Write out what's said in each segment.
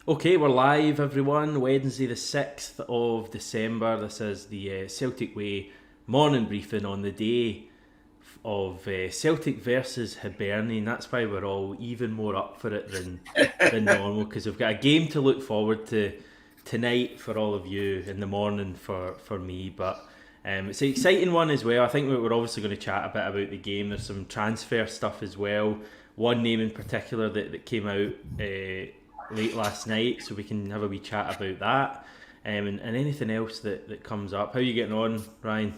Okay, we're live, everyone. Wednesday, the 6th of December. This is the Celtic Way morning briefing on the day of Celtic versus Hibernian. That's why we're all even more up for it than normal, because we've got a game to look forward to tonight for all of you, in the morning for me. But it's an exciting one as well. I think we're obviously going to chat a bit about the game. There's some transfer stuff as well. One name in particular that came out late last night, so we can have a wee chat about that, and anything else that comes up. How are you getting on, Ryan?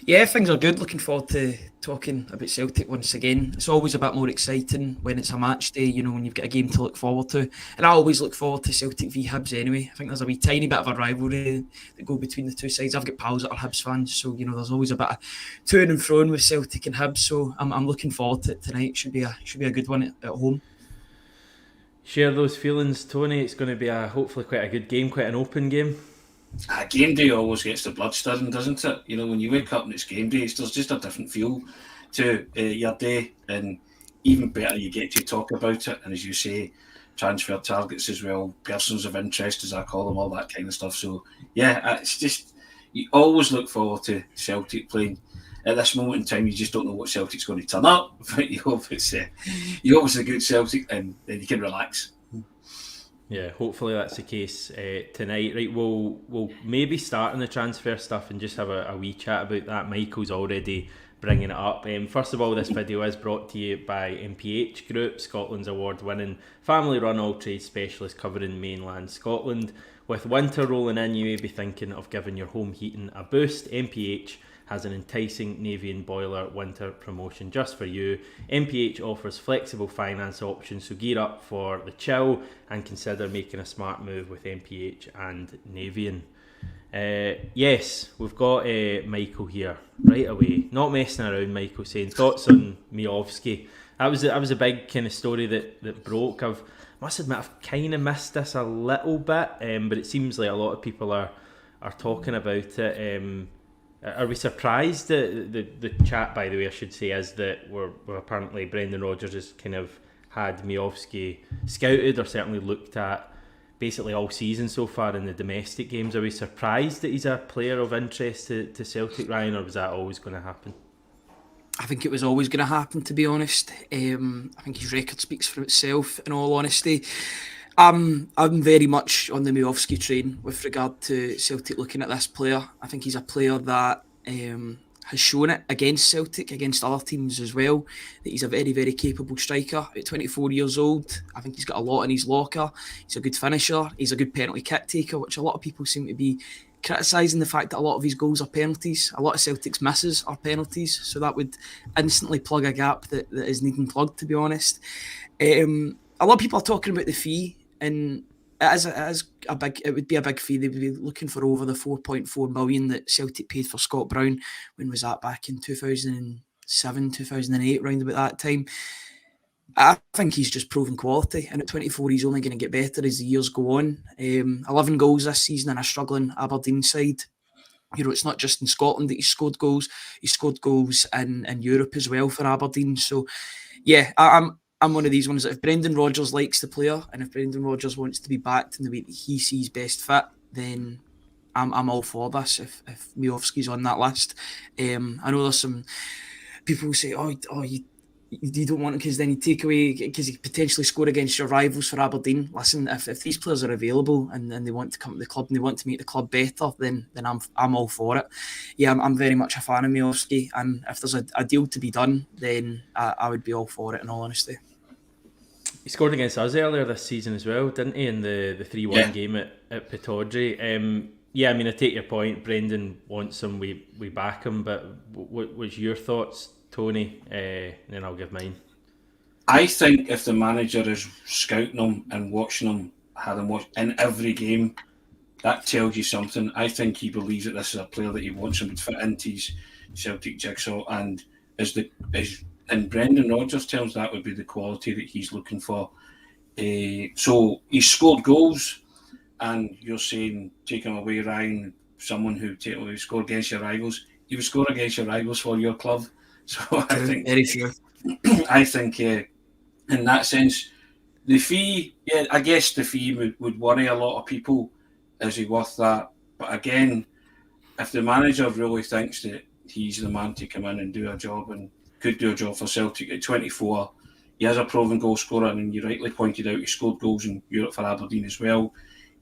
Yeah, things are good. Looking forward to talking about Celtic once again. It's always a bit more exciting when it's a match day, when you've got a game to look forward to. And I always look forward to Celtic v Hibs anyway. I think there's a wee tiny bit of a rivalry that go between the two sides. I've got pals that are Hibs fans, so there's always a bit of to and fro with Celtic and Hibs. So I'm looking forward to it tonight. Should be a good one at home. Share those feelings, Tony. It's going to be hopefully quite a good game, quite an open game. Game day always gets the blood stirring, doesn't it? When you wake up and it's game day, there's just a different feel to your day, and even better, you get to talk about it. And as you say, transfer targets as well, persons of interest, as I call them, all that kind of stuff. So yeah, it's just, you always look forward to Celtic playing. At this moment in time, you just don't know what Celtic's going to turn up, but you hope it's a good Celtic, and then you can relax. Yeah, hopefully that's the case tonight. Right, we'll maybe start on the transfer stuff and just have a wee chat about that. Michael's already bringing it up. First of all, this video is brought to you by MPH Group, Scotland's award-winning family-run all-trade specialist covering mainland Scotland. With winter rolling in, you may be thinking of giving your home heating a boost. MPH has an enticing Navien Boiler Winter Promotion just for you. MPH offers flexible finance options, so gear up for the chill and consider making a smart move with MPH and Navien. Yes, we've got Michael here right away. Not messing around, Michael, saying thoughts on Miovski. That was a big kind of story that broke. Must admit, I've kind of missed this a little bit, but it seems like a lot of people are talking about it. Are we surprised? The chat, by the way, I should say, is that we're apparently Brendan Rodgers has kind of had Miovski scouted, or certainly looked at, basically all season so far in the domestic games. Are we surprised that he's a player of interest to Celtic, Ryan, or was that always going to happen? I think it was always going to happen, to be honest. I think his record speaks for itself, in all honesty. I'm very much on the Miovski train with regard to Celtic looking at this player. I think he's a player that has shown it against Celtic, against other teams as well, that he's a very, very capable striker. At 24 years old, I think he's got a lot in his locker. He's a good finisher. He's a good penalty kick taker, which a lot of people seem to be criticising the fact that a lot of his goals are penalties. A lot of Celtic's misses are penalties, so that would instantly plug a gap that is needing plugged, to be honest. A lot of people are talking about the fee, and it would be a big fee. They would be looking for over the 4.4 million that Celtic paid for Scott Brown. When was that? Back in 2007, 2008, round about that time. I think he's just proven quality, and at 24 he's only going to get better as the years go on. 11 goals this season in a struggling Aberdeen side. It's not just in Scotland that he's scored goals. He scored goals in Europe as well for Aberdeen. So yeah, I'm one of these ones that if Brendan Rodgers likes the player, and if Brendan Rodgers wants to be backed in the way that he sees best fit, then I'm all for this. If Miovski's on that list, I know there's some people who say, you don't want him because then you take away, because he potentially score against your rivals for Aberdeen. Listen, if these players are available and they want to come to the club and they want to make the club better, then I'm all for it. Yeah, I'm very much a fan of Miovski, and if there's a deal to be done, then I would be all for it, in all honesty. He scored against us earlier this season as well, didn't he, in the 3-1 game at Pittodrie? Yeah, I mean, I take your point. Brendan wants him, we back him, but what was your thoughts, Tony? Then I'll give mine. I think if the manager is scouting him and watching him, had him watch in every game, that tells you something. I think he believes that this is a player that he wants him to fit into his Celtic jigsaw, and in Brendan Rodgers' terms, that would be the quality that he's looking for. So he's scored goals, and you're saying take him away, Ryan, someone who scored against your rivals. He would score against your rivals for your club. So I think very true. I think in that sense, The fee, yeah, I guess the fee would worry a lot of people. Is he worth that? But again, if the manager really thinks that he's the man to come in and do a job and could do a job for Celtic at 24, he is a proven goal scorer, and you rightly pointed out he scored goals in Europe for Aberdeen as well.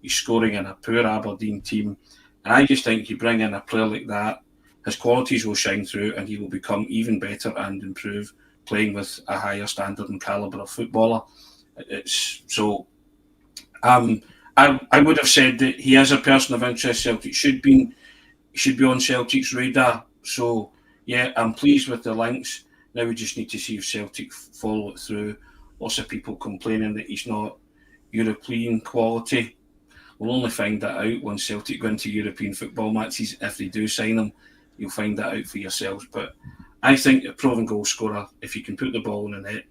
He's scoring in a poor Aberdeen team. And I just think you bring in a player like that, his qualities will shine through and he will become even better and improve, playing with a higher standard and calibre of footballer. I would have said that he is a person of interest. Celtic should be on Celtic's radar. So yeah, I'm pleased with the links. Now we just need to see if Celtic follow it through. Lots of people complaining that he's not European quality. We'll only find that out when Celtic go into European football matches. If they do sign him, you'll find that out for yourselves. But I think a proven goal scorer, if you can put the ball in the net,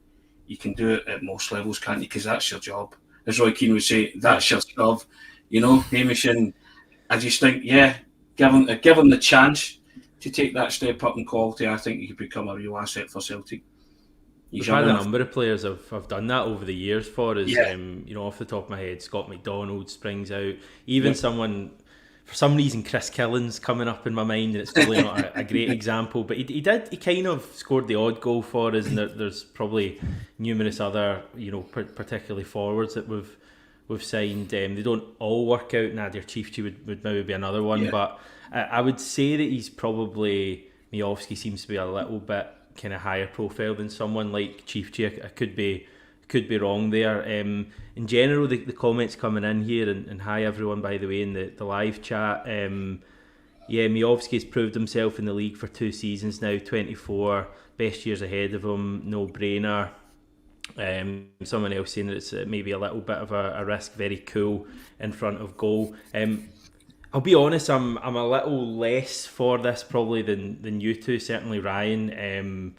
you can do it at most levels, can't you? Because that's your job. As Roy Keane would say, that's your job. You know, Hamish, and I just think, yeah, give him the chance to take that step up in quality. I think he could become a real asset for Celtic. We've had a number of players have done that over the years for us. Yeah. You know, off the top of my head, Scott McDonald springs out. Even someone, for some reason, Chris Killen's coming up in my mind, and it's probably not a great example, but he kind of scored the odd goal for us, and there's probably numerous other, you know, particularly forwards that we've signed. They don't all work out. Nadir Chiefchi would maybe be another one, but I would say that he's probably, Miovski seems to be a little bit kind of higher profile than someone like Chiefchi. I could be wrong there. In general, the comments coming in here, and hi everyone, by the way, in the live chat. Miovski's proved himself in the league for 2 seasons now, 24, best years ahead of him, no brainer. Someone else saying that it's maybe a little bit of a risk, very cool in front of goal. I'll be honest, I'm a little less for this probably than you two. Certainly Ryan.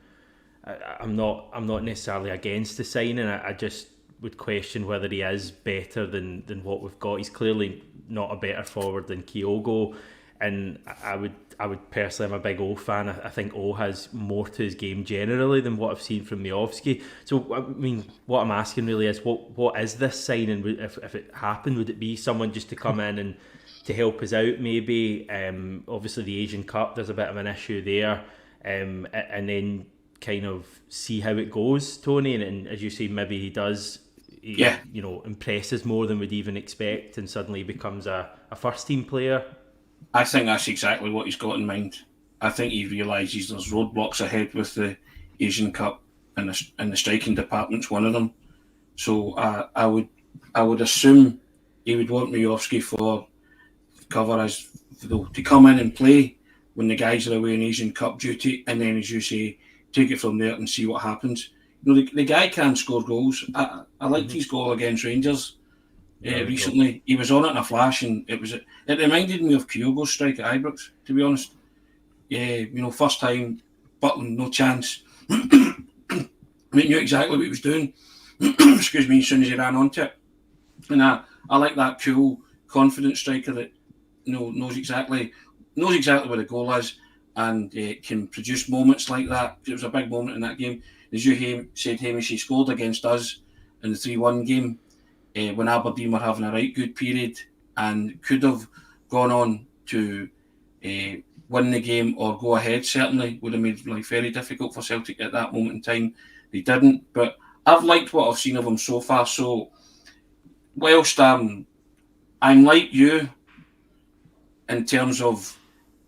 I'm not necessarily against the signing. I just would question whether he is better than what we've got. He's clearly not a better forward than Kyogo, and I would personally, I'm a big O fan. I think O has more to his game generally than what I've seen from Miovski. So I mean, what I'm asking really is, what is this signing? If it happened, would it be someone just to come in and to help us out maybe? Obviously the Asian Cup, there's a bit of an issue there, and then kind of see how it goes, Tony, and as you say, maybe he does, you know, impresses more than we'd even expect, and suddenly becomes a first team player. I think that's exactly what he's got in mind. I think he realises there's roadblocks ahead with the Asian Cup, and the striking department's one of them. So I would assume he would want Miovski for cover, as to come in and play when the guys are away in Asian Cup duty, and then, as you say, take it from there and see what happens. You know, the guy can score goals. I liked his goal against Rangers recently. He was on it in a flash, and it reminded me of Kyogo's strike at Ibrox, to be honest. Yeah, you know, first time, Butland, no chance. He knew exactly what he was doing. Excuse me, as soon as he ran onto it. And I like that cool, confident striker that knows exactly where the goal is, and can produce moments like that. It was a big moment in that game. As you said, Hamish, he scored against us in the 3-1 game when Aberdeen were having a right good period, and could have gone on to win the game or go ahead. Certainly would have made life very difficult for Celtic at that moment in time. They didn't, but I've liked what I've seen of him so far. So whilst I'm like you in terms of,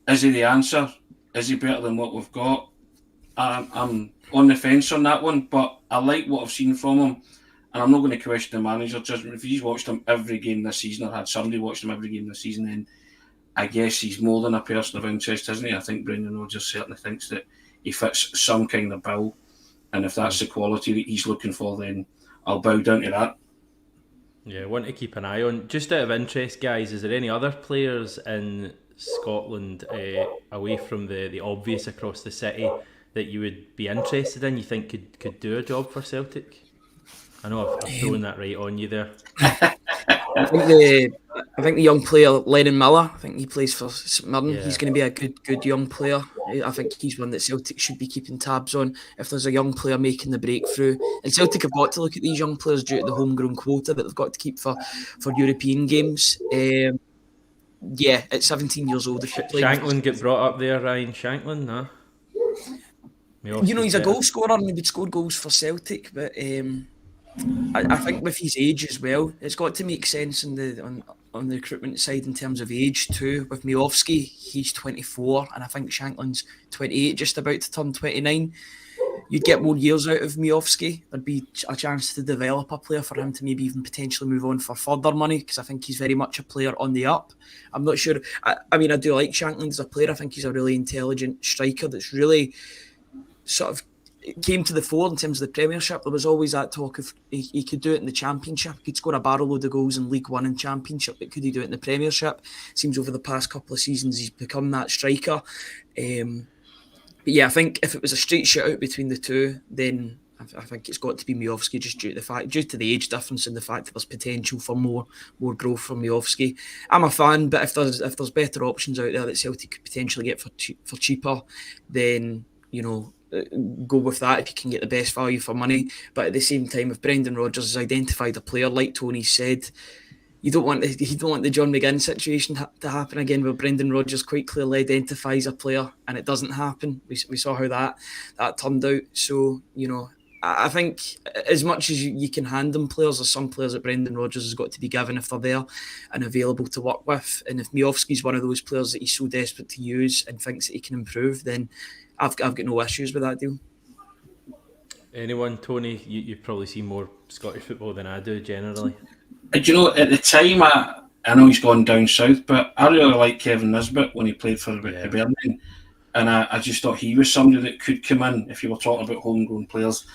is he the answer? Is he better than what we've got? I'm on the fence on that one, but I like what I've seen from him, and I'm not going to question the manager's judgment. If he's watched him every game this season, or had somebody watched him every game this season, then I guess he's more than a person of interest, isn't he? I think Brendan Rodgers certainly thinks that he fits some kind of bill, and if that's the quality that he's looking for, then I'll bow down to that. Yeah, one to keep an eye on. Just out of interest, guys, is there any other players in Scotland away from the obvious across the city that you would be interested in, you think could do a job for Celtic? I know I've thrown that right on you there. I think I think the young player, Lennon Miller, I think he plays for St Mirren. Yeah. He's going to be a good young player. I think he's one that Celtic should be keeping tabs on if there's a young player making the breakthrough. And Celtic have got to look at these young players due to the homegrown quota that they've got to keep for European games. At 17 years old. Shanklin get brought up there, Ryan Shanklin, no? He's a goal scorer and he would score goals for Celtic, but I think with his age as well, it's got to make sense on the recruitment side in terms of age too. With Miovski, he's 24, and I think Shanklin's 28, just about to turn 29. You'd get more years out of Miovski. There'd be a chance to develop a player for him to maybe even potentially move on for further money, because I think he's very much a player on the up. I'm not sure. I mean, I do like Shanklin as a player. I think he's a really intelligent striker that's really sort of came to the fore in terms of the Premiership. There was always that talk of he could do it in the Championship. He could score a barrel load of goals in League One and Championship, but could he do it in the Premiership? Seems over the past couple of seasons he's become that striker. But yeah, I think if it was a straight shootout between the two, then I think it's got to be Miovski, just due to the age difference and the fact that there's potential for more growth from Miovski. I'm a fan, but if there's better options out there that Celtic could potentially get for cheaper, then go with that if you can get the best value for money. But at the same time, if Brendan Rodgers has identified a player, like Tony said, you don't want the John McGinn situation to happen again, where Brendan Rodgers quite clearly identifies a player and it doesn't happen. We saw how that turned out. So, I think as much as you can hand them players, there's some players that Brendan Rodgers has got to be given if they're there and available to work with. And if Miovski's one of those players that he's so desperate to use and thinks that he can improve, then I've got no issues with that deal. Anyone, Tony? You've probably seen more Scottish football than I do generally. Do you know, at the time, I know he's gone down south, but I really like Kevin Nisbet when he played for Hibernian. And I just thought he was somebody that could come in, if you were talking about homegrown players,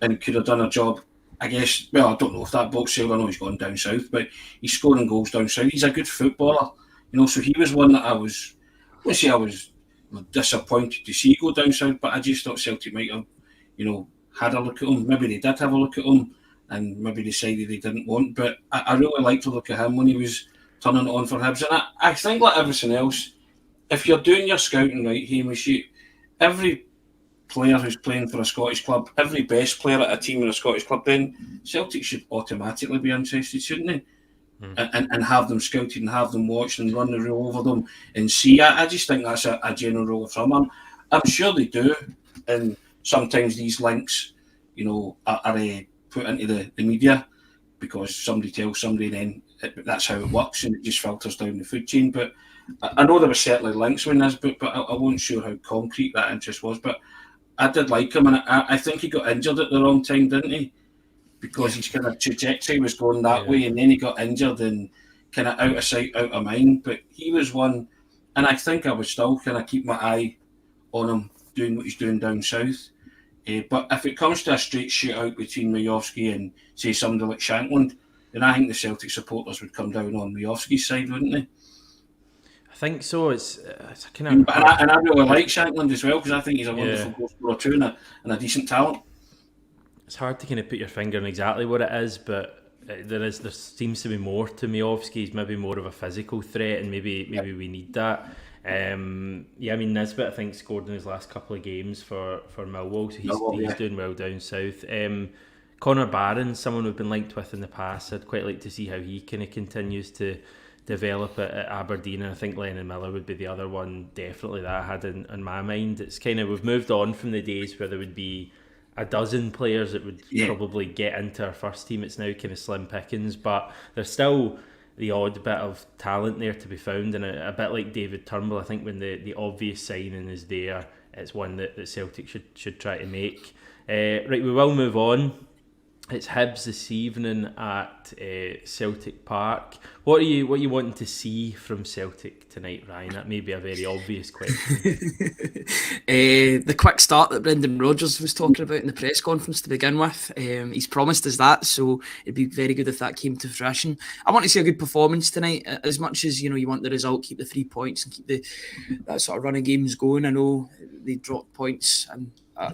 and could have done a job. I guess, well, I don't know if that boat sailed, I know he's gone down south, but he's scoring goals down south. He's a good footballer, so he was one that I was disappointed to see go down south, but I just thought Celtic might have, had a look at him. Maybe they did have a look at him and maybe decided they didn't want, but I really liked to look at him when he was turning it on for Hibs. And I think, like everything else, if you're doing your scouting right, Hamish, every player who's playing for a Scottish club, every best player at a team in a Scottish club, then Celtic should automatically be interested, shouldn't they? And have them scouted and have them watched and run the rule over them and see. I just think that's a general rule of thumb. I'm sure they do, and sometimes these links, are put into the media because somebody tells somebody, then that's how it works, and it just filters down the food chain. But I know there were certainly links in this book, but I wasn't sure how concrete that interest was. But I did like him, and I think he got injured at the wrong time, didn't he? Because his kind of trajectory was going that way, and then he got injured and kind of out of sight, out of mind. But he was one, and I think I would still kind of keep my eye on him doing what he's doing down south. But if it comes to a straight shootout between Miovski and, say, somebody like Shanklin, then I think the Celtic supporters would come down on Miovski's side, wouldn't they? I think so. It's kind of... And I really like Shanklin as well, because I think he's a wonderful goal scorer too, and a decent talent. It's hard to kind of put your finger on exactly what it is, but there seems to be more to Miovski. He's maybe more of a physical threat, and maybe we need that. Nisbet, I think, scored in his last couple of games for Millwall, so he's doing well down south. Connor Barron, someone we've been linked with in the past. I'd quite like to see how he kind of continues to develop at Aberdeen, and I think Lennon Miller would be the other one definitely that I had in my mind. It's kind of, we've moved on from the days where there would be a dozen players that would probably get into our first team. It's now kind of slim pickings, but there's still the odd bit of talent there to be found, and a bit like David Turnbull, I think when the obvious signing is there, it's one that Celtic should try to make. Right, we will move on. It's Hibs this evening at Celtic Park. What are you wanting to see from Celtic tonight, Ryan? That may be a very obvious question. The quick start that Brendan Rodgers was talking about in the press conference to begin with. He's promised us that, so it'd be very good if that came to fruition. I want to see a good performance tonight. As much as you want the result, keep the 3 points and keep that sort of run of games going. I know they dropped points and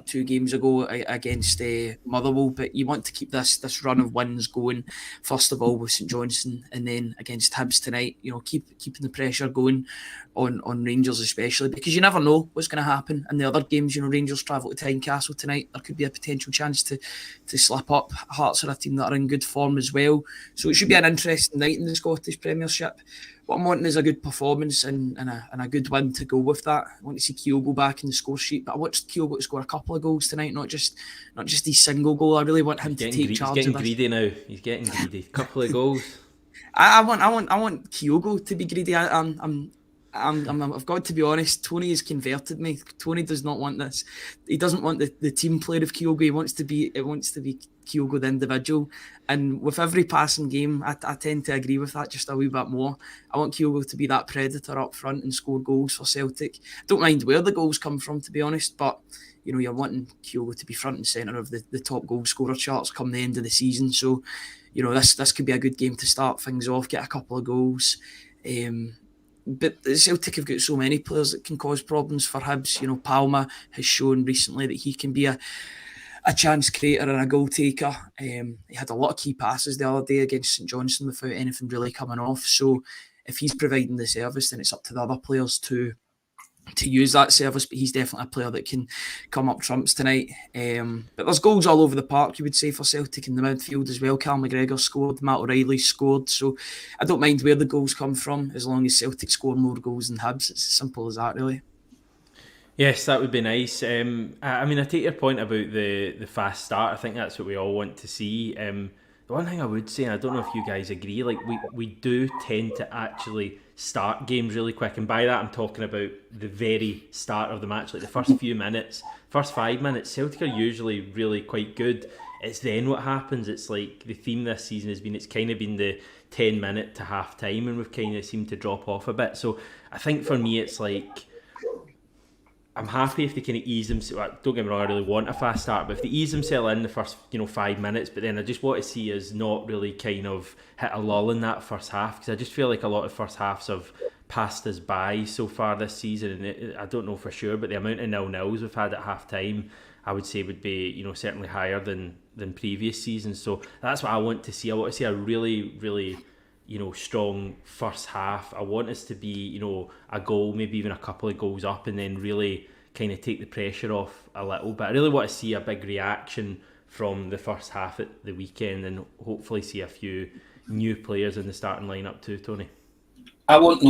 2 games ago against Motherwell, but you want to keep this run of wins going. First of all with St Johnstone, and then against Hibs tonight. Keeping the pressure going on Rangers, especially because you never know what's going to happen in the other games. Rangers travel to Tynecastle tonight. There could be a potential chance to slip up. Hearts are a team that are in good form as well, so it should be an interesting night in the Scottish Premiership. What I'm wanting is a good performance and a good win to go with that. I want to see Kyogo back in the score sheet, but I want Kyogo to score a couple of goals tonight, not just his single goal. I really want him to take charge of this. He's getting greedy now. He's getting greedy. Couple of goals. I want Kyogo to be greedy. I've got to be honest. Tony has converted me. Tony does not want this. He doesn't want the team player of Kyogo. It wants to be Kyogo the individual. And with every passing game, I tend to agree with that just a wee bit more. I want Kyogo to be that predator up front and score goals for Celtic. Don't mind where the goals come from, to be honest, but you're wanting Kyogo to be front and centre of the top goal scorer charts come the end of the season. So, this could be a good game to start things off, get a couple of goals. But Celtic have got so many players that can cause problems for Hibs. Palma has shown recently that he can be a chance creator and a goal taker. He had a lot of key passes the other day against St Johnstone without anything really coming off. So if he's providing the service, then it's up to the other players to use that service. But he's definitely a player that can come up trumps tonight. But there's goals all over the park, you would say, for Celtic in the midfield as well. Cal McGregor scored, Matt O'Reilly scored. So I don't mind where the goals come from as long as Celtic score more goals than Hibs. It's as simple as that, really. Yes, that would be nice. I take your point about the fast start. I think that's what we all want to see. The one thing I would say, and I don't know if you guys agree, we do tend to actually start games really quick, and by that I'm talking about the very start of the match, like the first few minutes, first 5 minutes. Celtic are usually really quite good. It's then what happens. It's like the theme this season has been, it's kind of been the 10-minute to half time, and we've kind of seemed to drop off a bit. So I think for me it's like, I'm happy if they kind of ease themselves. Don't get me wrong, I really want a fast start, but if they ease themselves in the first 5 minutes, but then I just want to see us not really kind of hit a lull in that first half, because I just feel like a lot of first halves have passed us by so far this season, and I don't know for sure, but the amount of 0-0s we've had at half time, I would say would be certainly higher than previous seasons. So that's what I want to see. I want to see a really, really strong first half. I want us to be, a goal, maybe even a couple of goals up, and then really kind of take the pressure off a little bit. I really want to see a big reaction from the first half at the weekend, and hopefully see a few new players in the starting lineup too, Tony. I want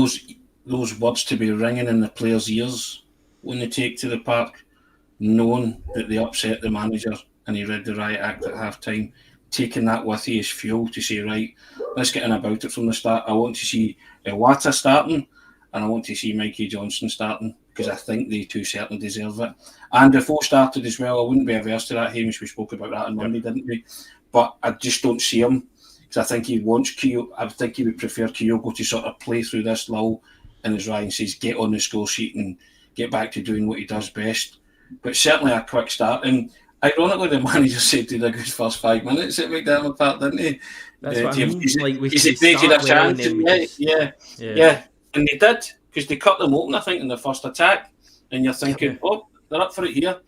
those words to be ringing in the players' ears when they take to the park, knowing that they upset the manager and he read the riot act at half time, taking that with you as fuel to say, right, let's get in about it from the start. I want to see Iwata starting, and I want to see Mikey Johnson starting, because I think they two certainly deserve it. And Defoe started as well. I wouldn't be averse to that, Hamish. We spoke about that on Monday, didn't we? But I just don't see him, because I think he wants Kyogo. I think he would prefer Kyogo to sort of play through this lull, and as Ryan says, get on the score sheet and get back to doing what he does best. But certainly a quick start. And ironically, the manager said he did a good first 5 minutes at McDermott Park, didn't he? That's what I mean. He created a chance. Yeah. And they did, because they cut them open, I think, in the first attack. And you're thinking, oh, they're up for it here.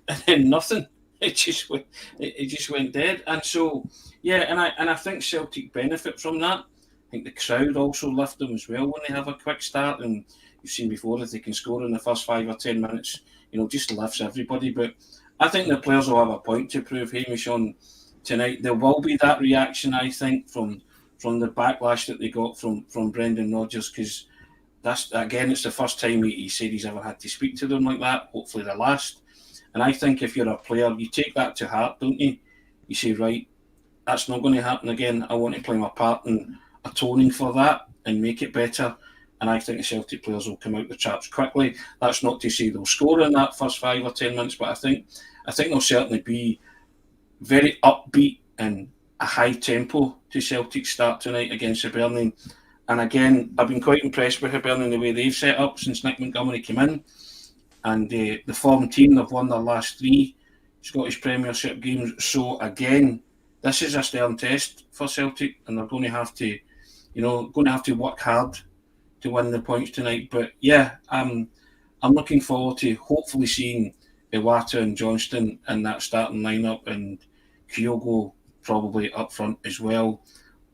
And then nothing. It just went dead. And so, and I think Celtic benefit from that. I think the crowd also lift them as well when they have a quick start. And you've seen before, if they can score in the first 5 or 10 minutes, just lifts everybody. But I think the players will have a point to prove, Hamish, on tonight. There will be that reaction, I think, from the backlash that they got from Brendan Rodgers, because that's, again, it's the first time he said he's ever had to speak to them like that, hopefully the last. And I think if you're a player, you take that to heart, don't you? You say, right, that's not going to happen again. I want to play my part in atoning for that and make it better. And I think the Celtic players will come out the traps quickly. That's not to say they'll score in that first 5 or 10 minutes, but I think they'll certainly be very upbeat and a high tempo to Celtic start tonight against Hibernian. And again, I've been quite impressed with Hibernian, the way they've set up since Nick Montgomery came in. And the form team, they've won their last 3 Scottish Premiership games. So again, this is a stern test for Celtic, and they're going to have to work hard to win the points tonight. But yeah, I'm looking forward to hopefully seeing Iwata and Johnston in that starting lineup, and Kyogo probably up front as well.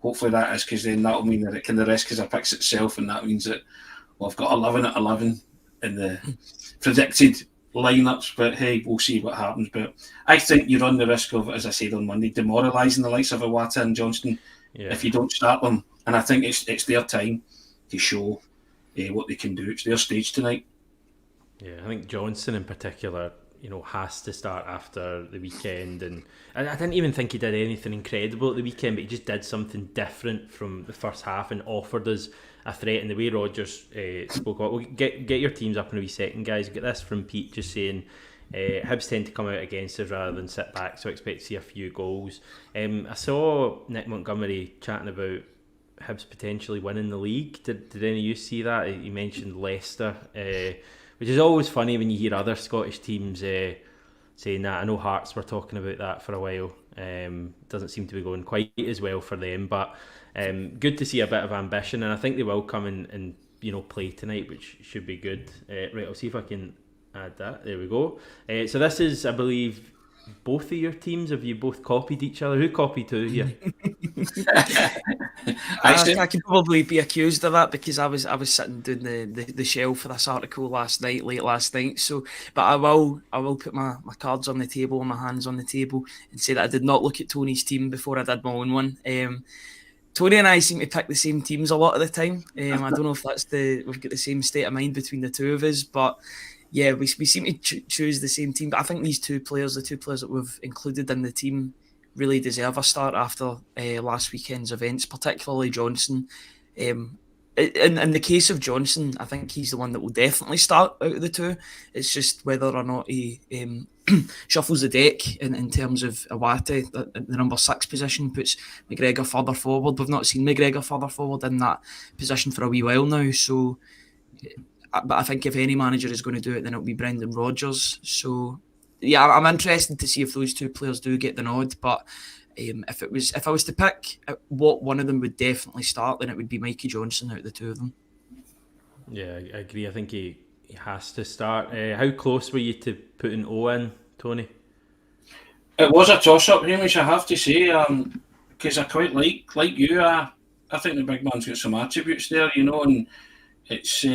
Hopefully that is, because then that'll mean that it kind of risk as it picks itself, and that means that I've got 11 at 11 in the predicted lineups. But hey, we'll see what happens. But I think you run the risk of, as I said on Monday, demoralising the likes of Iwata and Johnston if you don't start them. And I think it's their time to show what they can do. It's their stage tonight. Yeah, I think Johnson in particular, has to start after the weekend. And I didn't even think he did anything incredible at the weekend, but he just did something different from the first half and offered us a threat. And the way Rodgers spoke about, well, get your teams up in a wee second, guys. Get this from Pete, just saying Hibs tend to come out against us rather than sit back, so I expect to see a few goals. I saw Nick Montgomery chatting about Hibs potentially winning the league. Did any of you see that? He mentioned Leicester, which is always funny when you hear other Scottish teams saying that. I know Hearts were talking about that for a while. Doesn't seem to be going quite as well for them, but good to see a bit of ambition, and I think they will come and play tonight, which should be good. Right, I'll see if I can add that. There we go. So this is, I believe, both of your teams. Have you both copied each other? Who copied who here? I could probably be accused of that, because I was sitting doing the shell for this article late last night. So, but I will put my cards on the table and my hands on the table and say that I did not look at Tony's team before I did my own one. Tony and I seem to pick the same teams a lot of the time. I don't know if that's we've got the same state of mind between the two of us, but yeah, we seem to choose the same team. But I think these the two players that we've included in the team, really deserve a start after last weekend's events, particularly Johnson. In the case of Johnson, I think he's the one that will definitely start out of the two. It's just whether or not he shuffles the deck in terms of Iwata, the number 6 position, puts McGregor further forward. We've not seen McGregor further forward in that position for a wee while now. So, but I think if any manager is going to do it, then it'll be Brendan Rodgers. So, yeah, I'm interested to see if those two players do get the nod. But if I was to pick what one of them would definitely start, then it would be Mikey Johnson out of the two of them. Yeah, I agree. I think he has to start. How close were you to putting ON, Tony? It was a toss-up, Hamish, I have to say, because I quite like you. I think the big man's got some attributes there, and it's.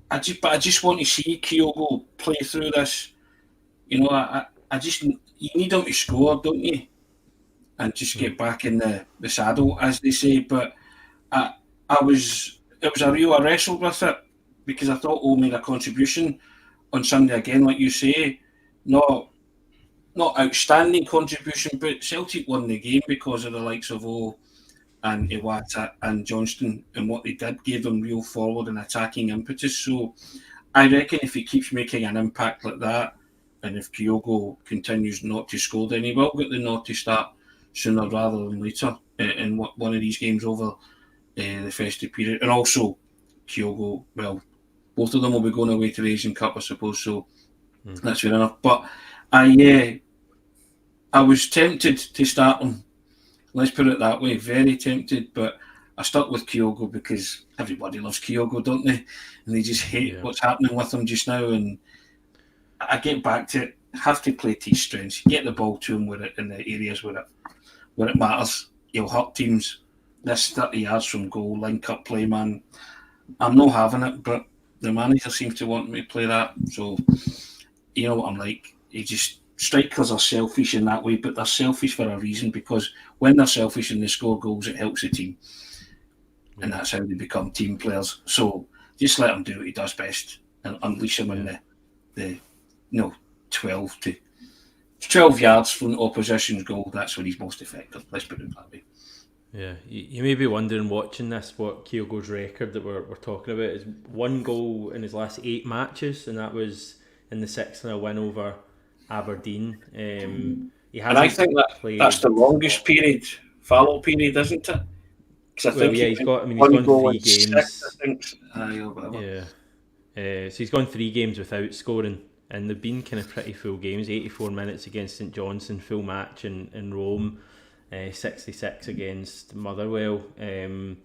I just want to see Kyogo play through this. I just, you need him to score, don't you? And just get back in the saddle, as they say. But it was I wrestled with it, because I thought O made a contribution on Sunday again, like you say. Not outstanding contribution, but Celtic won the game because of the likes of O and Iwata and Johnston, and what they did gave them real forward and attacking impetus. So I reckon if he keeps making an impact like that, and if Kyogo continues not to score, then he will get the nod to start sooner rather than later in one of these games over the festive period. And also Kyogo, well, both of them will be going away to the Asian Cup, I suppose, so that's fair enough. But I was tempted to start him. Let's put it that way, very tempted, but I stuck with Kyogo because everybody loves Kyogo, don't they? And they just hate what's happening with him just now. And I get back to it, have to play to his strengths, get the ball to him in the areas where it matters. He'll hurt teams. This 30 yards from goal, link up play, man. I'm not having it, but the manager seems to want me to play that. So, you know what I'm like. Strikers are selfish in that way, but they're selfish for a reason, because when they're selfish and they score goals, it helps the team. And that's how they become team players. So just let him do what he does best and unleash him in the 12 yards from the opposition's goal. That's when he's most effective. Let's put it that way. Yeah, you may be wondering watching this what Kyogo's record that we're talking about is 1 goal in his last 8 matches, and that was in the 6-0 win over Aberdeen. And I think that's the longest fallow period, isn't it? Because he's gone 3 games. So he's gone 3 games without scoring, and they've been kind of pretty full games. 84 minutes against St Johnstone, full match in Rome. 66 against Motherwell. So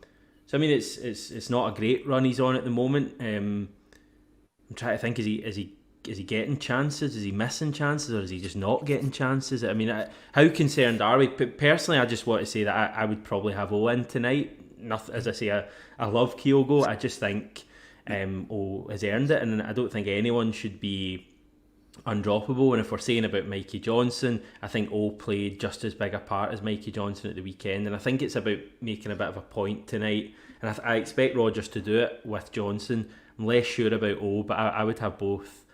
I mean, it's not a great run he's on at the moment. I'm trying to think, is he he getting chances? Is he missing chances, or is he just not getting chances? I mean, how concerned are we? Personally, I just want to say that I would probably have ON tonight. Nothing, as I say, I love Kyogo. I just think O has earned it, and I don't think anyone should be undroppable. And if we're saying about Mikey Johnson, I think O played just as big a part as Mikey Johnson at the weekend, and I think it's about making a bit of a point tonight. And I expect Rodgers to do it with Johnson. I'm less sure about O, but I would have both,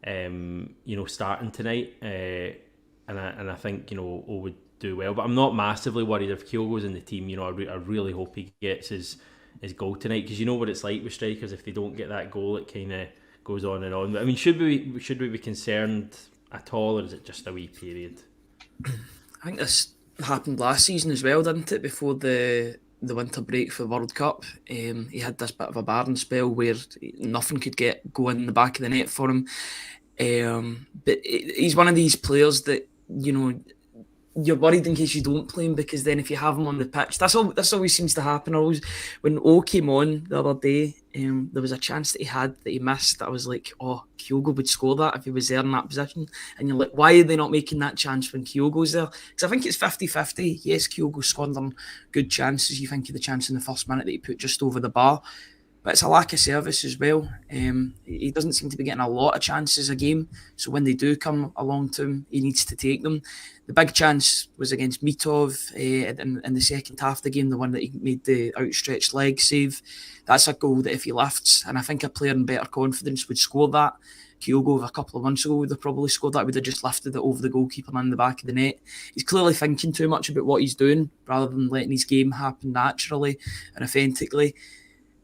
starting tonight. And I think O would do well. But I'm not massively worried if Kyogo's in the team. I really hope he gets his goal tonight, because you know what it's like with strikers. If they don't get that goal, it kind of goes on and on. But I mean, should we be concerned at all, or is it just a wee period? I think this happened last season as well, didn't it? Before the winter break for the World Cup, he had this bit of a barren spell where nothing could go in the back of the net for him. But he's one of these players that you're worried in case you don't play him, because then if you have him on the pitch, this always seems to happen. When O came on the other day, there was a chance that he had that he missed, that I was like, oh, Kyogo would score that if he was there in that position. And you're like, why are they not making that chance when Kyogo's there? Because I think it's 50-50. Yes, Kyogo scored them good chances. You think of the chance in the first minute that he put just over the bar, but it's a lack of service as well. He doesn't seem to be getting a lot of chances a game, so when they do come along to him, he needs to take them. The big chance was against Mitov in the second half of the game, the one that he made the outstretched leg save. That's a goal that if he lifts, and I think a player in better confidence would score that. Kyogo a couple of months ago would have probably scored that, would have just lifted it over the goalkeeper and in the back of the net. He's clearly thinking too much about what he's doing rather than letting his game happen naturally and authentically.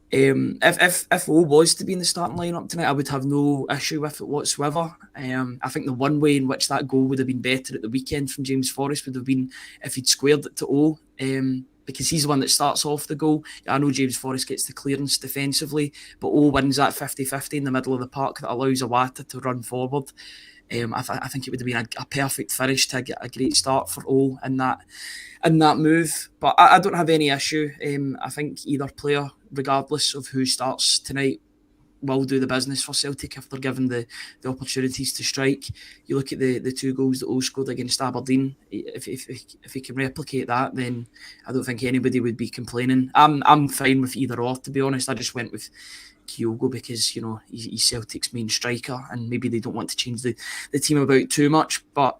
If O was to be in the starting lineup tonight, I would have no issue with it whatsoever. I think the one way in which that goal would have been better at the weekend from James Forrest would have been if he'd squared it to O, because he's the one that starts off the goal. I know James Forrest gets the clearance defensively, but O wins that 50-50 in the middle of the park that allows Awata to run forward. I think it would have been a perfect finish to get a great start for O in that move. But I don't have any issue. I think either player, regardless of who starts tonight, will do the business for Celtic if they're given the opportunities to strike. You look at the two goals that O scored against Aberdeen. If he can replicate that, then I don't think anybody would be complaining. I'm fine with either or, to be honest. I just went with Kyogo because he's Celtic's main striker, and maybe they don't want to change the team about too much. But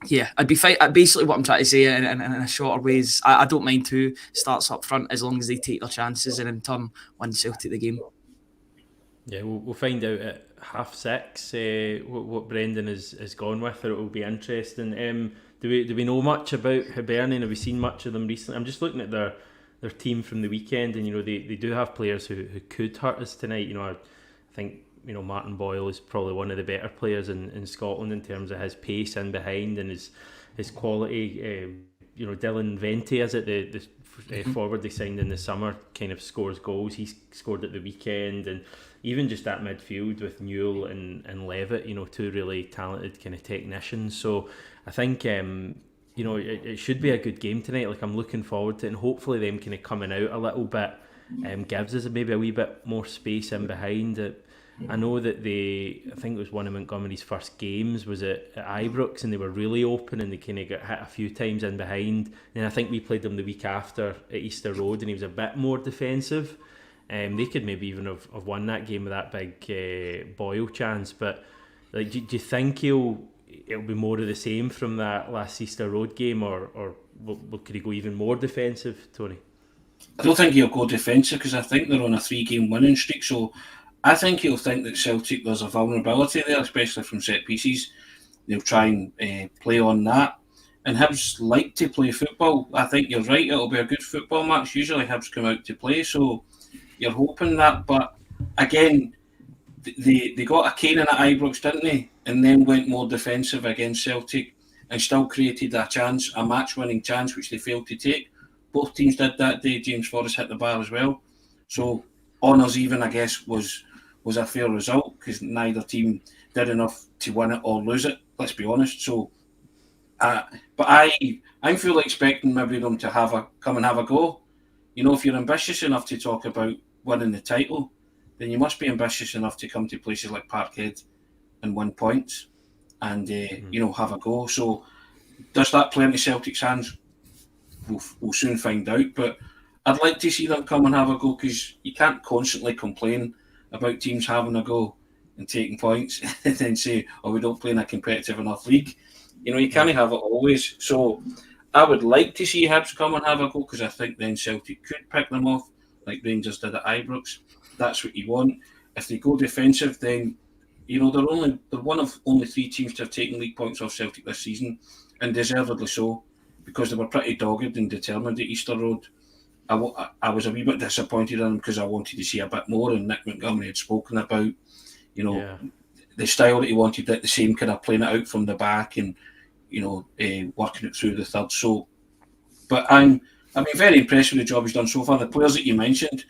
yeah, I'd be fine. Basically, what I'm trying to say in a shorter way is I don't mind who starts up front as long as they take their chances and in turn win Celtic the game. Yeah, we'll find out at 6:30 what Brendan has gone with. It will be interesting. Do we know much about Hibernian? Have we seen much of them recently? I'm just looking at their team from the weekend, and they do have players who could hurt us tonight. I think Martin Boyle is probably one of the better players in Scotland in terms of his pace in behind and his quality. Dylan Vente, is it the forward they signed in the summer, kind of scores goals. He scored at the weekend, and even just that midfield with Newell and Levitt, two really talented kind of technicians. So I think it should be a good game tonight. Like, I'm looking forward to it, and hopefully them kind of coming out a little bit gives us maybe a wee bit more space in behind. I know that I think it was one of Montgomery's first games was at Ibrox, and they were really open and they kind of got hit a few times in behind. And I think we played them the week after at Easter Road, and he was a bit more defensive. They could maybe even have won that game with that big Boyle chance. But do you think it'll be more of the same from that last Easter Road game, or could he go even more defensive, Tony? I don't think he'll go defensive because I think they're on a 3-game winning streak. So I think he'll think that Celtic, there's a vulnerability there, especially from set pieces. They'll try and play on that. And Hibs like to play football. I think you're right, it'll be a good football match. Usually Hibs come out to play, so you're hoping that. But again, they got a caning at Ibrox, didn't they? And then went more defensive against Celtic and still created a match-winning chance, which they failed to take. Both teams did that day. James Forrest hit the bar as well. So honours even, I guess, was a fair result because neither team did enough to win it or lose it, let's be honest. So, but I'm fully expecting maybe them to come and have a go. If you're ambitious enough to talk about winning the title, then you must be ambitious enough to come to places like Parkhead and win points and have a go. So does that play into Celtic's hands? We'll soon find out. But I'd like to see them come and have a go, because you can't constantly complain about teams having a go and taking points and then say, we don't play in a competitive enough league. You can't have it always. So I would like to see Hibs come and have a go, because I think then Celtic could pick them off like Rangers did at Ibrox. That's what you want. If they go defensive, then they're one of only 3 teams to have taken league points off Celtic this season, and deservedly so, because they were pretty dogged and determined at Easter Road. I was a wee bit disappointed in them, because I wanted to see a bit more, and Nick Montgomery had spoken about the style that he wanted, the same kind of playing it out from the back and working it through the third. So, but I've been very impressed with the job he's done so far. The players that you mentioned,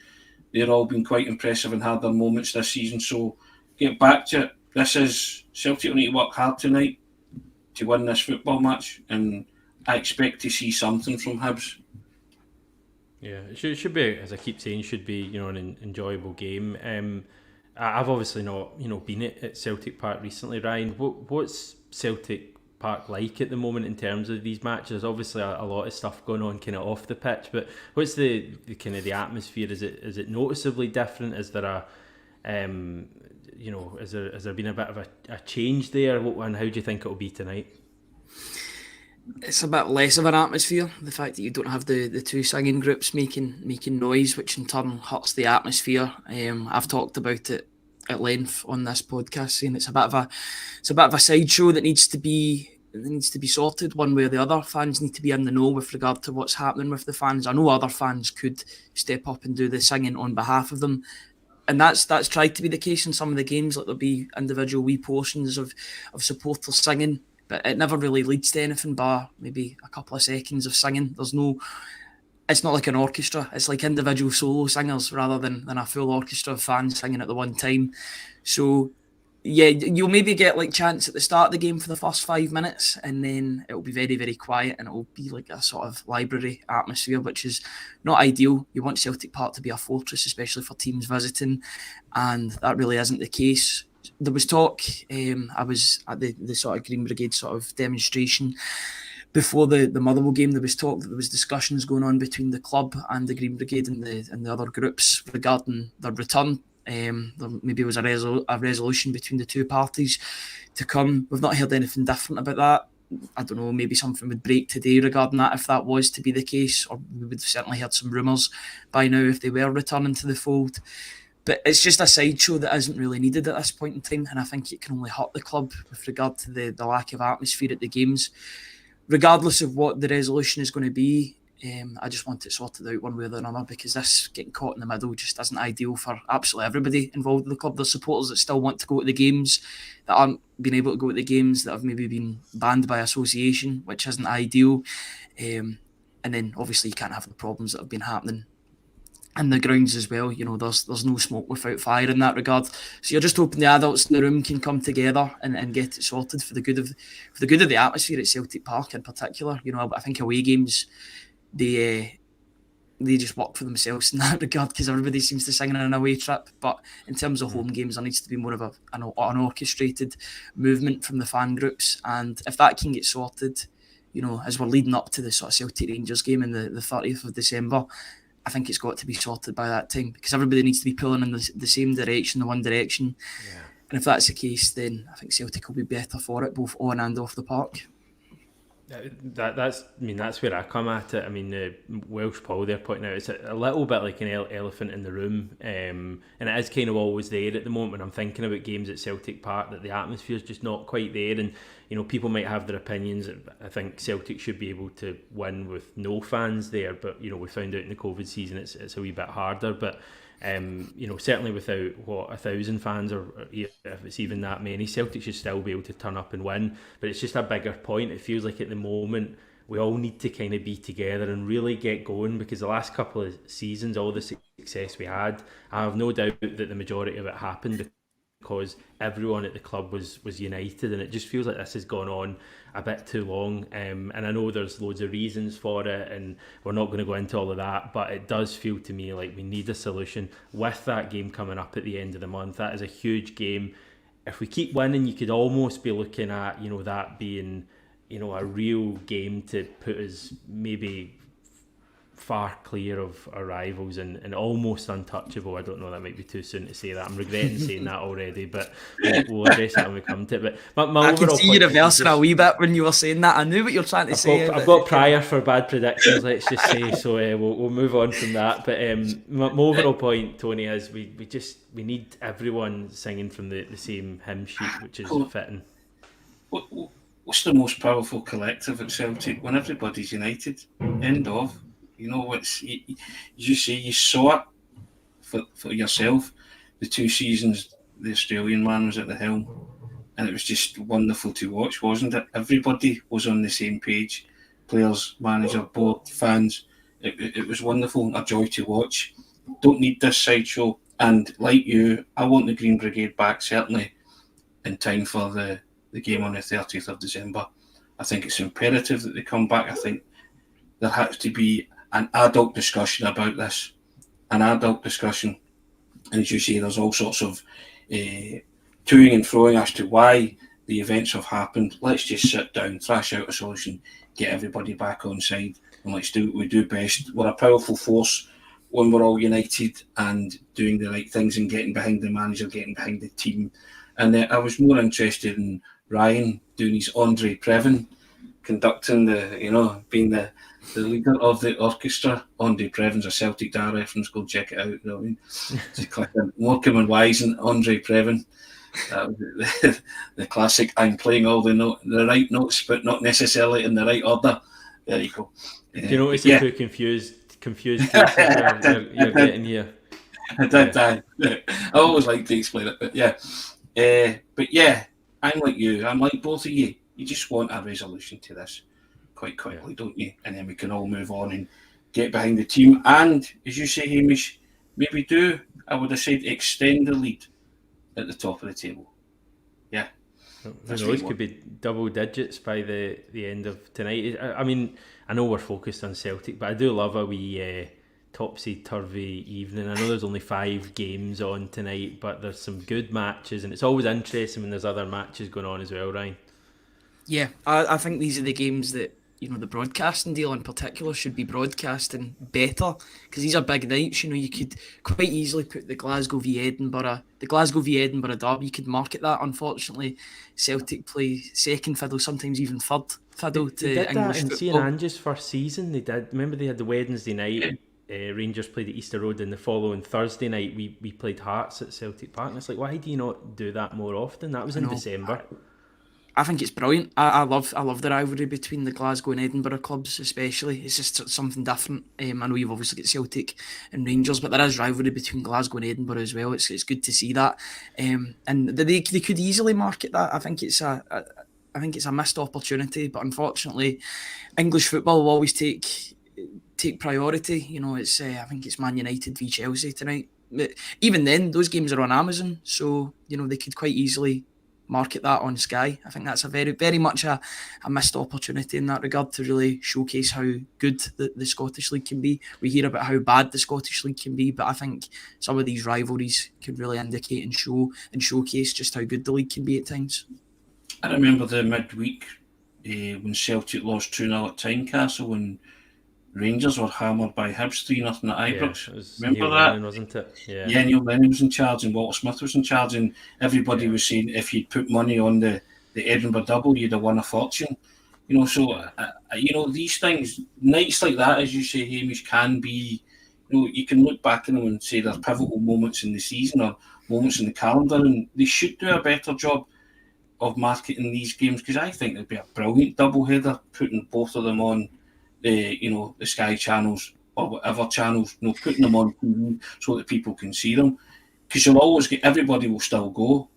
they've all been quite impressive and had their moments this season. So get back to it. This is Celtic will need to work hard tonight to win this football match, and I expect to see something from Hibs. Yeah, it should be, as I keep saying, should be an enjoyable game. I've obviously not been at Celtic Park recently, Ryan. What's Celtic Park like at the moment in terms of these matches? Obviously a lot of stuff going on kind of off the pitch, but what's the kind of the atmosphere? Is it noticeably different? Is there a has there been a bit of a change there, and how do you think it'll be tonight? It's a bit less of an atmosphere. The fact that you don't have the 2 singing groups making noise, which in turn hurts the atmosphere. I've talked about it at length on this podcast, saying it's a bit of a sideshow that needs to be sorted one way or the other. Fans need to be in the know with regard to what's happening with the fans. I know other fans could step up and do the singing on behalf of them, and that's tried to be the case in some of the games. Like there'll be individual wee portions of supporters singing, but it never really leads to anything bar maybe a couple of seconds of singing. It's not like an orchestra. It's like individual solo singers rather than a full orchestra of fans singing at the one time. So yeah, you'll maybe get like chants at the start of the game for the first 5 minutes, and then it'll be very, very quiet, and it'll be like a sort of library atmosphere, which is not ideal. You want Celtic Park to be a fortress, especially for teams visiting, and that really isn't the case. There was talk, I was at the sort of Green Brigade sort of demonstration before the Motherwell game. There was talk that there was discussions going on between the club and the Green Brigade and the other groups regarding their return. There maybe was a resolution between the 2 parties to come. We've not heard anything different about that. I don't know, maybe something would break today regarding that if that was to be the case, or we would have certainly heard some rumours by now if they were returning to the fold. But it's just a sideshow that isn't really needed at this point in time, and I think it can only hurt the club with regard to the lack of atmosphere at the games. Regardless of what the resolution is going to be, I just want it sorted out one way or another, because this getting caught in the middle just isn't ideal for absolutely everybody involved in the club. There's supporters that still want to go to the games that aren't being able to go to the games, that have maybe been banned by association, which isn't ideal. And then obviously you can't have the problems that have been happening in the grounds as well. There's no smoke without fire in that regard. So you're just hoping the adults in the room can come together and get it sorted for the good of the atmosphere at Celtic Park in particular. I think away games, they just work for themselves in that regard, because everybody seems to sing in an away trip. But in terms of home games, there needs to be more of an orchestrated movement from the fan groups, and if that can get sorted, as we're leading up to the sort of Celtic Rangers game in the 30th of December, I think it's got to be sorted by that time, because everybody needs to be pulling in the same direction, the one direction. Yeah. And if that's the case, then I think Celtic will be better for it, both on and off the park. That's where I come at it. I mean, Welsh Paul there pointing out it's a little bit like an elephant in the room, and it is kind of always there at the moment when I'm thinking about games at Celtic Park, that the atmosphere is just not quite there, and people might have their opinions. I think Celtic should be able to win with no fans there, but we found out in the COVID season it's a wee bit harder. But certainly without 1,000 fans, or if it's even that many, Celtic should still be able to turn up and win. But it's just a bigger point. It feels like at the moment we all need to kind of be together and really get going, because the last couple of seasons, all the success we had, I have no doubt that the majority of it happened because everyone at the club was united, and it just feels like this has gone on a bit too long, and I know there's loads of reasons for it, and we're not going to go into all of that, but it does feel to me like we need a solution with that game coming up at the end of the month. That is a huge game. if we keep winning, you could almost be looking at, that being, a real game to put us maybe far clear of our rivals and almost untouchable. I don't know, that might be too soon to say that. I'm regretting saying that already, but we'll address it when we come to it. But my I can overall see you point is reversing a wee bit when you were saying that. I knew what you were trying to say. I've got prior for bad predictions, let's just say, so we'll move on from that. But my overall point, Tony, is we need everyone singing from the same hymn sheet, which is fitting. What's the most powerful collective at Celtic? When everybody's united. End of. You say, you saw it for yourself. The 2 seasons the Australian man was at the helm, and it was just wonderful to watch, wasn't it? Everybody was on the same page. Players, manager, board, fans. It was wonderful, a joy to watch. Don't need this sideshow. And like you, I want the Green Brigade back, certainly in time for the game on the 30th of December. I think it's imperative that they come back. I think there has to be an adult discussion about this. An adult discussion. And as you say, there's all sorts of toing and froing as to why the events have happened. Let's just sit down, thrash out a solution, get everybody back on side, and let's do what we do best. We're a powerful force when we're all united and doing the right things and getting behind the manager, getting behind the team. And I was more interested in Ryan doing his Andre Previn, conducting being the leader of the orchestra. Andre Previn's a Celtic Dar reference, go check it out. You know what I mean? Just click in Morecambe and Wise and Andre Previn. The classic, I'm playing all the right notes, but not necessarily in the right order. There you go. Do you notice how confused cases you're getting here? I did. I always like to explain it, but yeah. I'm like you. I'm like both of you. You just want a resolution to this quite quickly, don't you? And then we can all move on and get behind the team. And as you say, Hamish, maybe I would have said, extend the lead at the top of the table. Yeah. Who knows, could be double digits by the end of tonight. I mean, I know we're focused on Celtic, but I do love a wee topsy-turvy evening. I know there's only 5 games on tonight, but there's some good matches, and it's always interesting when there's other matches going on as well, Ryan. Yeah, I think these are the games that, the broadcasting deal in particular should be broadcasting better, because these are big nights. You could quite easily put the Glasgow v Edinburgh derby. You could market that. Unfortunately, Celtic play second fiddle, sometimes even third fiddle to they did English that in football. St Ange's first season. They did. Remember, they had the Wednesday night. Rangers played at Easter Road, and the following Thursday night we played Hearts at Celtic Park. And it's like, why do you not do that more often? That was in December. I think it's brilliant. I love the rivalry between the Glasgow and Edinburgh clubs, especially. It's just something different. I know you've obviously got Celtic and Rangers, but there is rivalry between Glasgow and Edinburgh as well. It's good to see that, and they could easily market that. I think it's a missed opportunity, but unfortunately, English football will always take priority. I think it's Man United v Chelsea tonight. But even then, those games are on Amazon, so they could quite easily market that on Sky. I think that's a very, very much a missed opportunity in that regard to really showcase how good the Scottish League can be. We hear about how bad the Scottish League can be, but I think some of these rivalries could really indicate and showcase just how good the league can be at times. I remember the midweek when Celtic lost 2-0 at Tynecastle and Rangers were hammered by Hibs 3-0 at Ibrox. Yeah, remember Neil that? Lennon, wasn't it? Yeah, Neil Lennon was in charge and Walter Smith was in charge, and everybody was saying if you'd put money on the Edinburgh double, you'd have won a fortune. So these things, nights like that, as you say, Hamish, can be. You can look back on them and say they're pivotal moments in the season or moments in the calendar, and they should do a better job of marketing these games, because I think it'd be a brilliant double header, putting both of them on the Sky channels or whatever channels, putting them on TV so that people can see them, because you'll always get, everybody will still go,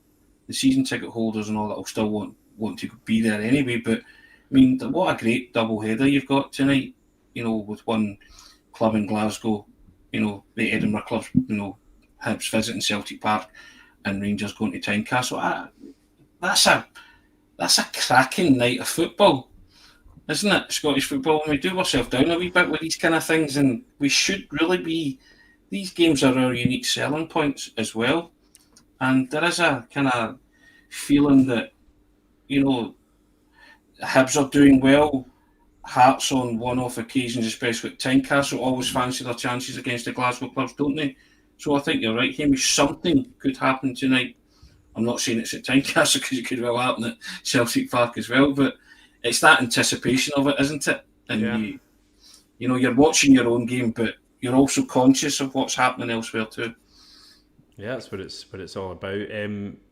the season ticket holders and all that will still want to be there anyway. But I mean, what a great double header you've got tonight, with one club in Glasgow, the Edinburgh clubs, Hibs visiting Celtic Park and Rangers going to Tynecastle. That's a cracking night of football, isn't it? Scottish football. And we do ourselves down a wee bit with these kind of things, and we should really be. These games are our unique selling points as well, and there is a kind of feeling that, Hibs are doing well. Hearts on one-off occasions, especially at Tynecastle, always fancy their chances against the Glasgow clubs, don't they? So I think you're right, Hamish. Something could happen tonight. I'm not saying it's at Tynecastle because it could well happen at Celtic Park as well, but it's that anticipation of it, isn't it? And you're watching your own game, but you're also conscious of what's happening elsewhere too. Yeah, that's what it's all about.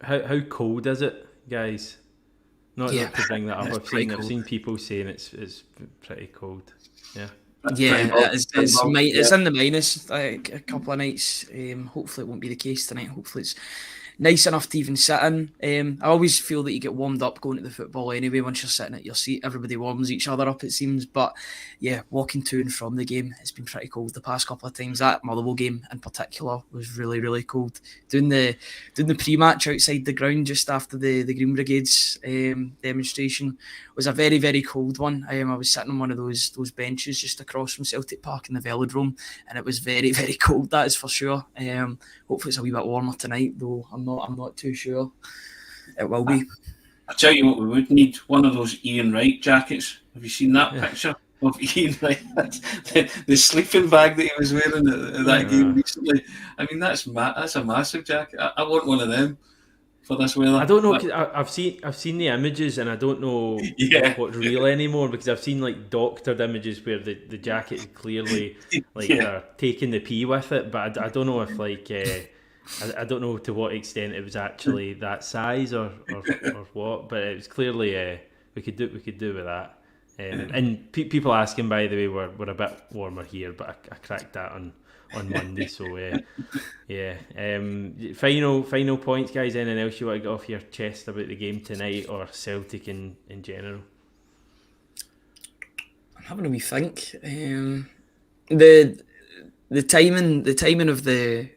How cold is it, guys? Not to bring that up. I've seen people saying it's pretty cold. Yeah. It's in the minus like a couple of nights. Hopefully it won't be the case tonight. Hopefully it's nice enough to even sit in. I always feel that you get warmed up going to the football anyway. Once you're sitting at your seat, everybody warms each other up, it seems. But yeah, walking to and from the game, it's been pretty cold the past couple of times. That Motherwell game in particular was really, really cold. Doing the pre-match outside the ground just after the Green Brigade's demonstration was a very, very cold one. I was sitting on one of those benches just across from Celtic Park in the Velodrome, and it was very, very cold, that is for sure. Hopefully it's a wee bit warmer tonight, though I'm not too sure it will be. I tell you what, we would need one of those Ian Wright jackets. Have you seen that picture of Ian Wright? the sleeping bag that he was wearing at that game recently. I mean, that's a massive jacket. I want one of them for this weather. I don't know. I've seen the images, and I don't know what's real anymore, because I've seen like doctored images where the jacket is clearly they're taking the pee with it, but I don't know if I don't know to what extent it was actually that size or what, but it was clearly we could do with that. And people asking, by the way, we're a bit warmer here, but I cracked that on Monday. So final points, guys. Anything else you want to get off your chest about the game tonight or Celtic in general? I'm having a wee think. The timing of the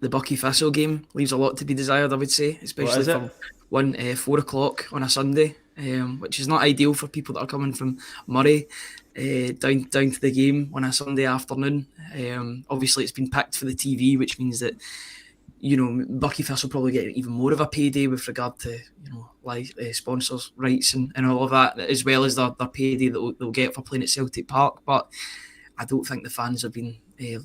Bucky Thistle game leaves a lot to be desired, I would say, especially for 4 o'clock on a Sunday, which is not ideal for people that are coming from Murray down to the game on a Sunday afternoon. Obviously, it's been picked for the TV, which means that Bucky Thistle probably get even more of a payday with regard to sponsors' rights and all of that, as well as their payday that they'll get for playing at Celtic Park. But I don't think the fans have been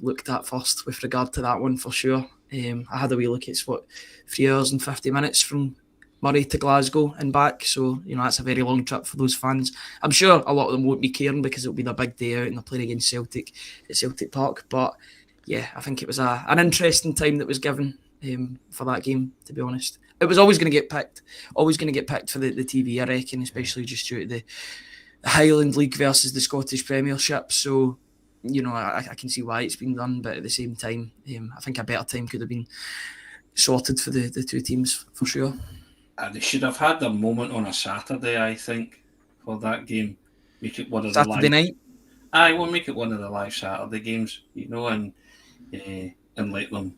looked at first with regard to that one for sure. I had a wee look. It's 3 hours and 50 minutes from Murray to Glasgow and back, so that's a very long trip for those fans. I'm sure a lot of them won't be caring because it'll be their big day out and they're playing against Celtic at Celtic Park. But yeah, I think it was an interesting time that was given for that game, to be honest. It was always going to get picked for the TV, I reckon, especially just due to the Highland League versus the Scottish Premiership. So I can see why it's been done, but at the same time, I think a better time could have been sorted for the two teams for sure. They should have had their moment on a Saturday, I think, for that game. Make it one of Saturday night. We'll make it one of the live Saturday games, and let them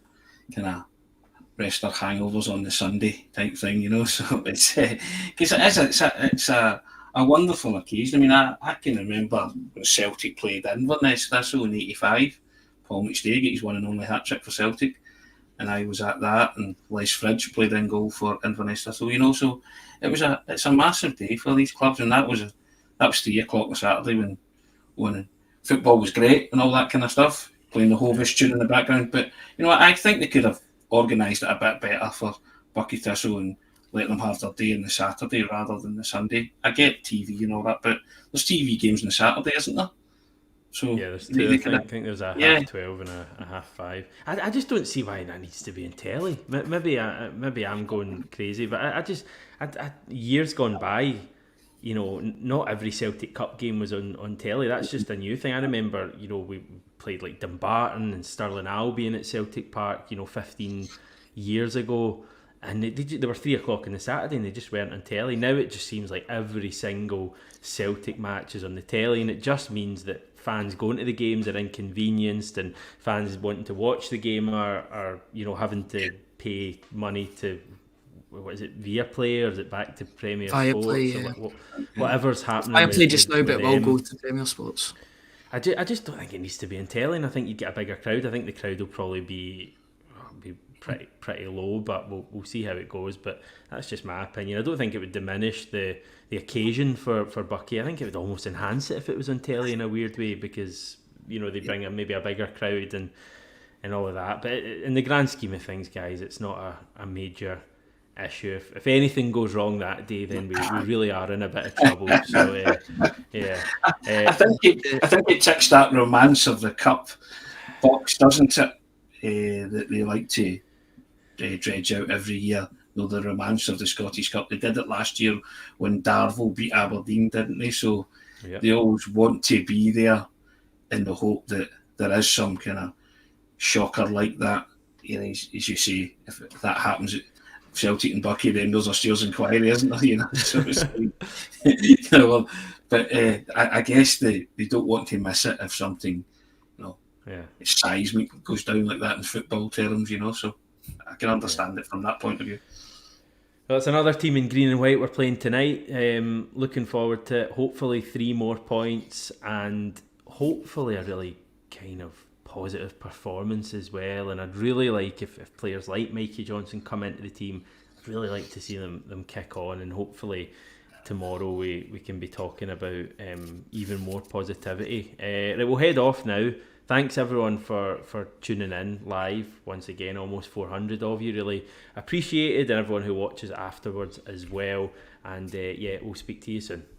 kind of rest their hangovers on the Sunday type thing, So it's because it's a wonderful occasion. I mean, I can remember when Celtic played Inverness Thistle in '85. Paul McStay got his one and only hat trick for Celtic, and I was at that. And Les Fridge played in goal for Inverness Thistle. So it's a massive day for these clubs, and that was 3 o'clock on Saturday when football was great and all that kind of stuff, playing the Hovis tune in the background. But I think they could have organised it a bit better for Bucky Thistle and let them have their day on the Saturday rather than the Sunday. I get TV and all that, but there's TV games on the Saturday, isn't there? So yeah, there's two. I think there's a 12 and a 5. I just don't see why that needs to be in telly. Maybe I'm going crazy, but I years gone by, not every Celtic Cup game was on telly. That's just a new thing. I remember, we played like Dumbarton and Stirling Albion at Celtic Park, 15 years ago. And they were 3 o'clock on the Saturday and they just weren't on telly. Now it just seems like every single Celtic match is on the telly, and it just means that fans going to the games are inconvenienced, and fans wanting to watch the game are having to pay money to, what is it, Viaplay, or is it back to Premier Sports? Whatever's happening. Viaplay just now, but will go to Premier Sports. I just don't think it needs to be in telly, and I think you'd get a bigger crowd. I think the crowd will probably be pretty low, but we'll see how it goes. But that's just my opinion. I don't think it would diminish the occasion for Bucky. I think it would almost enhance it if it was on telly in a weird way, because they bring in maybe a bigger crowd and all of that. But in the grand scheme of things, guys, it's not a major issue. If anything goes wrong that day, then we really are in a bit of trouble. So I think it ticks that romance of the cup box, doesn't it? That they like to dredge out every year. The romance of the Scottish Cup. They did it last year when Darvel beat Aberdeen, didn't they? So they always want to be there in the hope that there is some kind of shocker like that. As you say, if that happens at Celtic and Bucky, then there's a Steers inquiry, isn't there? So it's like, but I guess they don't want to miss it if something, seismic goes down like that in football terms, so I can understand it from that point of view. Well, it's another team in green and white we're playing tonight. Looking forward to it. Hopefully 3 more points, and hopefully a really kind of positive performance as well. And I'd really like if players like Mikey Johnson come into the team, I'd really like to see them kick on, and hopefully tomorrow we can be talking about even more positivity. Right, we'll head off now. Thanks everyone for tuning in live once again. Almost 400 of you, really appreciated, and everyone who watches afterwards as well. And we'll speak to you soon.